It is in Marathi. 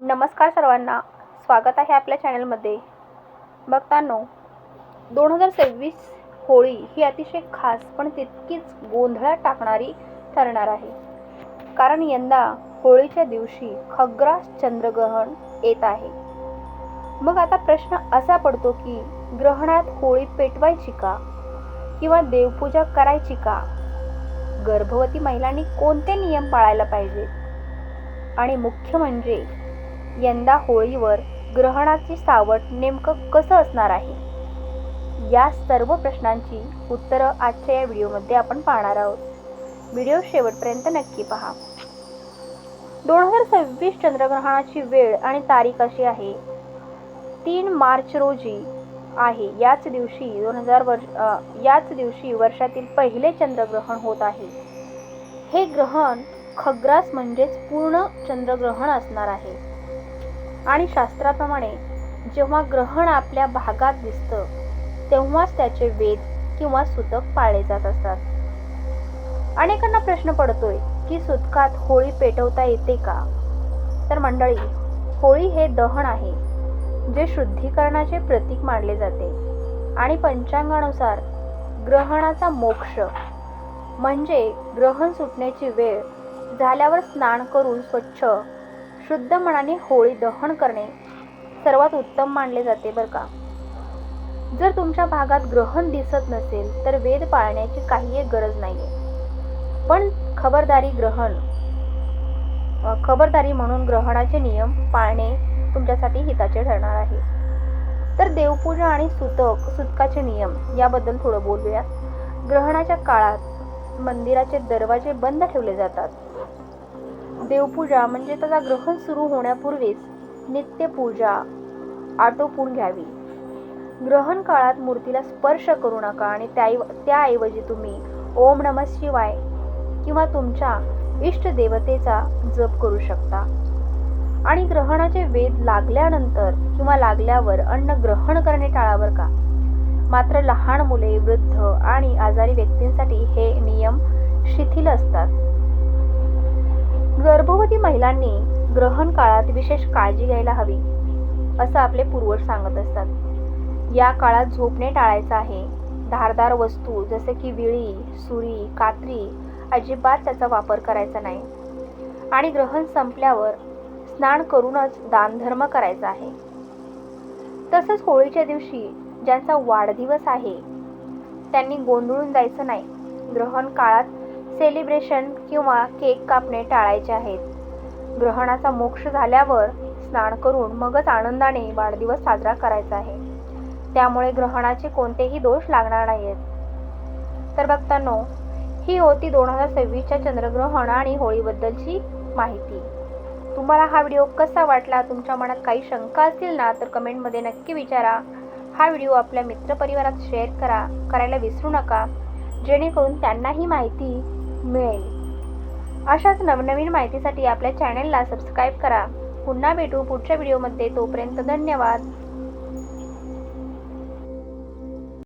नमस्कार सर्वांना, स्वागत आहे आपल्या चॅनलमध्ये. बघतांनो, 2026 होळी ही अतिशय खास पण तितकीच गोंधळात टाकणारी ठरणार आहे. कारण यंदा होळीच्या दिवशी खग्रास चंद्रग्रहण येत आहे. मग आता प्रश्न असा पडतो की ग्रहणात होळी पेटवायची का किंवा देवपूजा करायची का? गर्भवती महिलांनी कोणते नियम पाळायला पाहिजेत? आणि मुख्य म्हणजे यंदा होळीवर ग्रहणाची सावट नेमकं कसं असणार आहे? या सर्व प्रश्नांची उत्तरं आजच्या या व्हिडिओमध्ये आपण पाहणार आहोत. व्हिडिओ शेवटपर्यंत नक्की पहा. 2026 चंद्रग्रहणाची वेळ आणि तारीख अशी आहे. 3 मार्च रोजी आहे. याच दिवशी वर्षातील पहिले चंद्रग्रहण होत आहे. हे ग्रहण खग्रास म्हणजेच पूर्ण चंद्रग्रहण असणार आहे. आणि शास्त्राप्रमाणे जेव्हा ग्रहण आपल्या भागात दिसतं तेव्हाच त्याचे वेद किंवा सूतक पाळले जात असतात. अनेकांना प्रश्न पडतोय की सूतकात होळी पेटवता येते का? तर मंडळी, होळी हे दहन आहे जे शुद्धीकरणाचे प्रतीक मानले जाते. आणि पंचांगानुसार ग्रहणाचा मोक्ष म्हणजे ग्रहण सुटण्याची वेळ झाल्यावर स्नान करून स्वच्छ शुद्ध मनाने होळी दहन करणे सर्वात उत्तम मानले जाते बरं का. जर तुमच्या भागात ग्रहण दिसत नसेल तर वेद पाळण्याची काही गरज नाहीये. पण खबरदारी म्हणून ग्रहणाचे नियम पाळणे तुमच्यासाठी हिताचे ठरणार आहे. तर देवपूजा आणि सूतकाचे नियम याबद्दल थोडं बोलूया. ग्रहणाच्या काळात मंदिराचे दरवाजे बंद ठेवले जातात. देवपूजा म्हणजे त्याचा ग्रहण सुरू होण्यापूर्वीच नित्यपूजा आटोपून घ्यावी. ग्रहण काळात मूर्तीला स्पर्श करू नका आणि त्याऐवजी तुम्ही ओम नमः शिवाय किंवा तुमच्या इष्ट देवतेचा जप करू शकता. आणि ग्रहणाचे वेध लागल्यानंतर किंवा लागल्यावर अन्न ग्रहण करणे टाळावर का. मात्र लहान मुले, वृद्ध आणि आजारी व्यक्तींसाठी हे नियम शिथिल असतात. गर्भवती महिलांनी ग्रहण काळात विशेष काळजी घ्यायला हवी असं आपले पूर्वज सांगत असतात. या काळात झोपणे टाळायचं आहे. धारदार वस्तू जसे की विळी, सुरी, कात्री अजिबात त्याचा वापर करायचा नाही. आणि ग्रहण संपल्यावर स्नान करूनच दानधर्म करायचा आहे. तसंच होळीच्या दिवशी ज्यांचा वाढदिवस आहे त्यांनी गोंधळून जायचं नाही. ग्रहण काळात सेलिब्रेशन किंवा केक कापणे टाळायचे आहेत. ग्रहणाचा मोक्ष झाल्यावर स्नान करून मगच आनंदाने वाढदिवस साजरा करायचा आहे. त्यामुळे ग्रहणाचे कोणतेही दोष लागणार नाहीत. तर बघतांनो, ही होती 2026च्या चंद्रग्रहण आणि होळीबद्दलची माहिती. तुम्हाला हा व्हिडिओ कसा वाटला? तुमच्या मनात काही शंका असतील ना तर कमेंटमध्ये नक्की विचारा. हा व्हिडिओ आपल्या मित्रपरिवारात शेअर करायला विसरू नका, जेणेकरून त्यांनाही माहिती मिळेल. अशाच नवनवीन माहितीसाठी आपल्या चॅनलला सबस्क्राईब करा. पुन्हा भेटू पुढच्या व्हिडिओमध्ये. तोपर्यंत धन्यवाद.